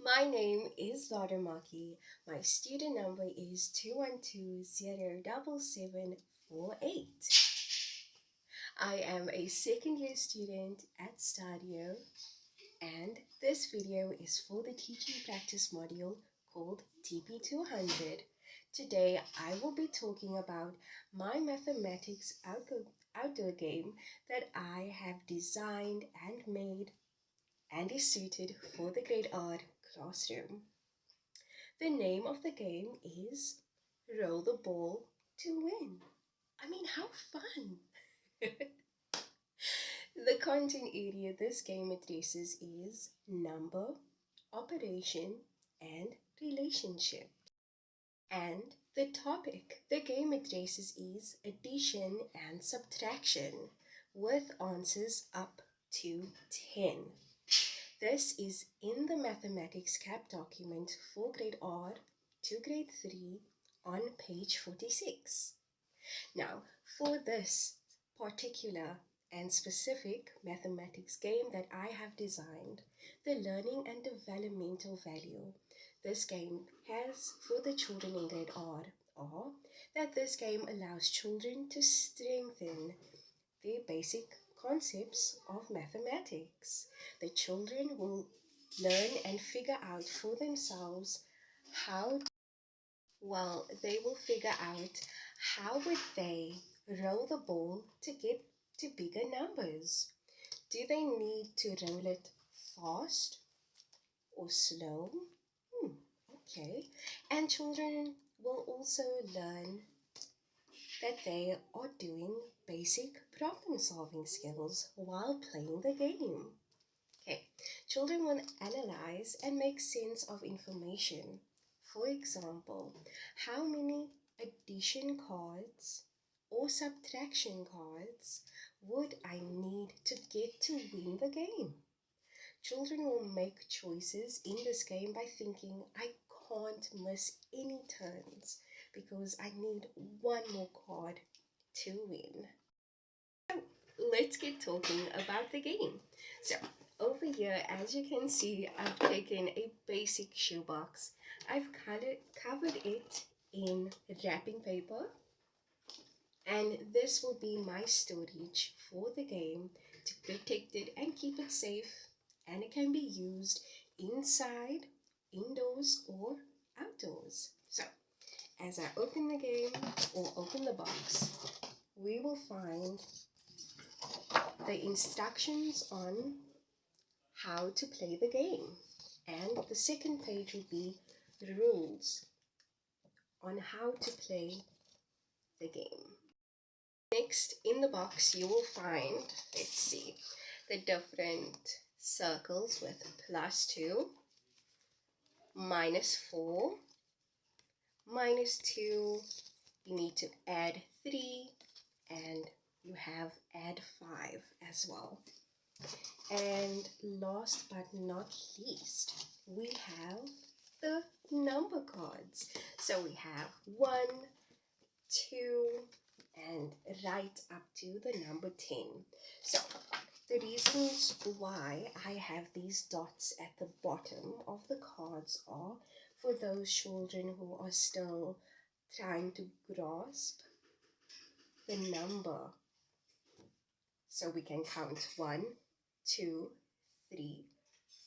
My name is LaurenMocke. My student number is 21207748. I am a second year student at Stadio, and this video is for the teaching practice module called TP200. Today I will be talking about my mathematics outdoor game that I have designed and made and is suited for the grade R classroom. The name of the game is Roll the Ball to Win. I mean, how fun! The content area this game addresses is number, operation, and relationship. And the topic the game addresses is addition and subtraction with answers up to 10. This is in the mathematics cap document for grade R to grade 3 on page 46. Now, for this particular and specific mathematics game that I have designed, the learning and developmental value this game has for the children in grade R are that this game allows children to strengthen their basic concepts of mathematics. The children will learn and figure out for themselves they will figure out how would they roll the ball to get to bigger numbers. Do they need to roll it fast or slow? Okay. And children will also learn that they are doing basic problem solving skills while playing the game. Okay, children will analyze and make sense of information. For example, how many addition cards or subtraction cards would I need to get to win the game? Children will make choices in this game by thinking, I can't miss any turns because I need one more card to win. So let's get talking about the game. So over here, as you can see, I've taken a basic shoebox. I've covered it in wrapping paper, and this will be my storage for the game to protect it and keep it safe, and it can be used inside, indoors, or outdoors. So as I open the game or open the box, we will find the instructions on how to play the game, and the second page will be the rules on how to play the game. Next, in the box you will find, let's see, the different circles with +2, -4, -2, you need to add 3, and you have add 5 as well. And last but not least, we have the number cards. So we have 1, 2, and right up to the number 10. So the reasons why I have these dots at the bottom of the cards are for those children who are still trying to grasp the number. So we can count 1, 2, 3,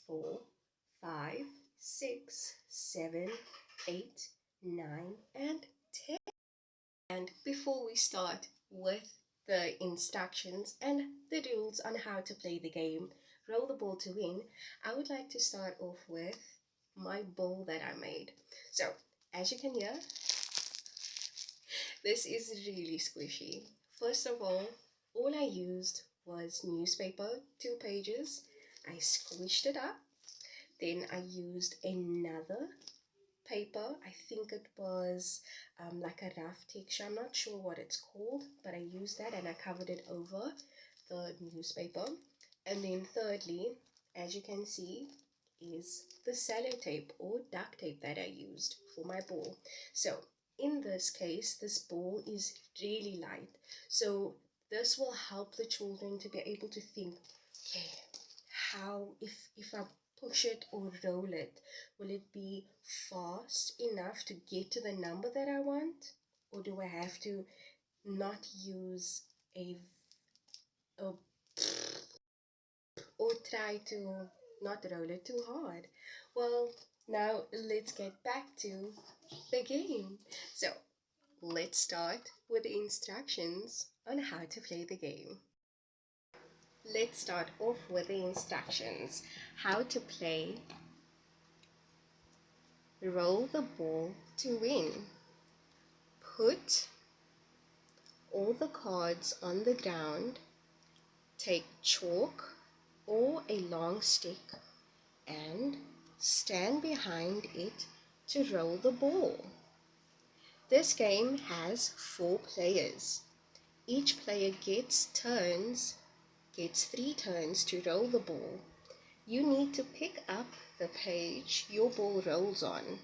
4, 5, 6, 7, 8, 9, and 10. And before we start with the instructions and the rules on how to play the game, Roll the Ball to Win, I would like to start off with my ball that I made. So, as you can hear, this is really squishy. First of all I used was newspaper, 2 pages. I squished it up. Then I used another paper. I think it was like a rough texture. I'm not sure what it's called, but I used that and I covered it over the newspaper. And then thirdly, as you can see, is the sellotape or duct tape that I used for my ball. So in this case, this ball is really light. So this will help the children to be able to think, okay, how if I push it or roll it? Will it be fast enough to get to the number that I want? Or do I have to not use a or try to not roll it too hard? Well, now let's get back to the game. So let's start with the instructions on how to play the game. Let's start off with the instructions. How to play roll the ball to win. Put all the cards on the ground. Take chalk or a long stick and stand behind it to roll the ball. This game has 4 players. Each player gets 3 turns to roll the ball. You need to pick up the page your ball rolls on.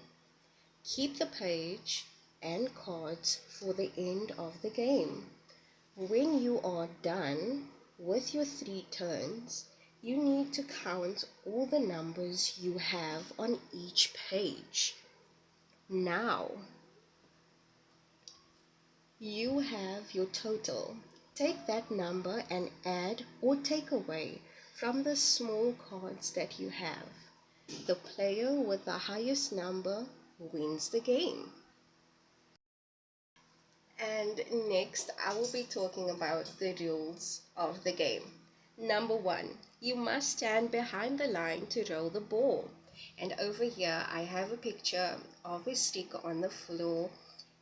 Keep the page and cards for the end of the game. When you are done with your 3 turns, you need to count all the numbers you have on each page. Now, you have your total. Take that number and add or take away from the small cards that you have. The player with the highest number wins the game. And next, I will be talking about the rules of the game. Number 1, you must stand behind the line to roll the ball. And over here, I have a picture of a stick on the floor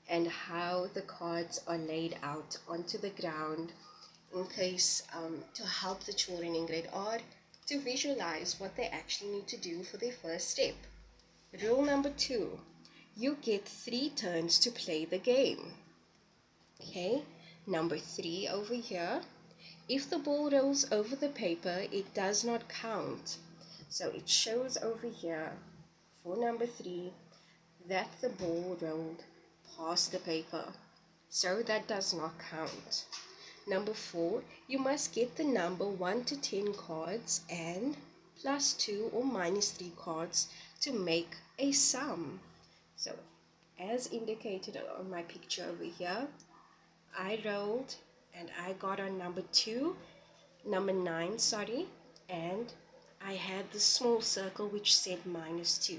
and how the cards are laid out onto the ground in case to help the children in grade R to visualize what they actually need to do for their first step. Rule number 2, you get 3 turns to play the game. Okay, number 3 over here, if the ball rolls over the paper, it does not count. So it shows over here for number 3 that the ball rolled past the paper. So that does not count. Number 4, you must get the number 1 to 10 cards and plus 2 or minus 3 cards to make a sum. So as indicated on my picture over here, I rolled and I got on number 9, and I had the small circle which said minus 2.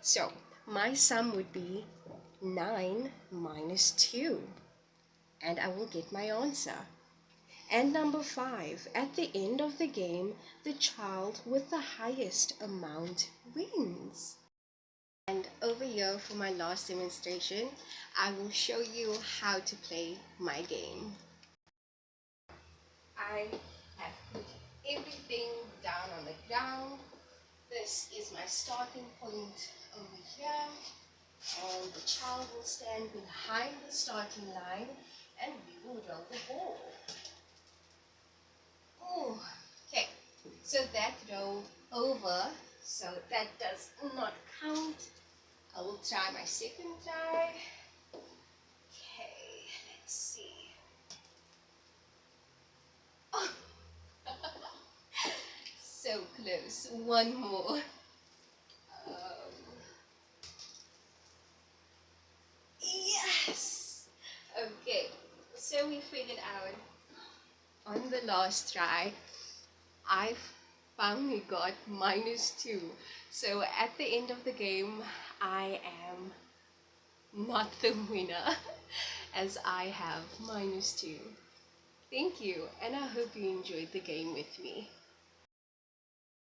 So my sum would be 9 minus 2, and I will get my answer. And number 5, at the end of the game, the child with the highest amount wins. And over here for my last demonstration, I will show you how to play my game. I have put everything down on the ground. This is my starting point over here. And the child will stand behind the starting line and we will roll the ball. Oh, okay. So that rolled over, so that does not count. I will try my second try. Okay, let's see. Oh. So close. One more. Yes! Okay, so we figured out on the last try, I finally got minus 2. So at the end of the game, I am not the winner as I have minus 2. Thank you, and I hope you enjoyed the game with me.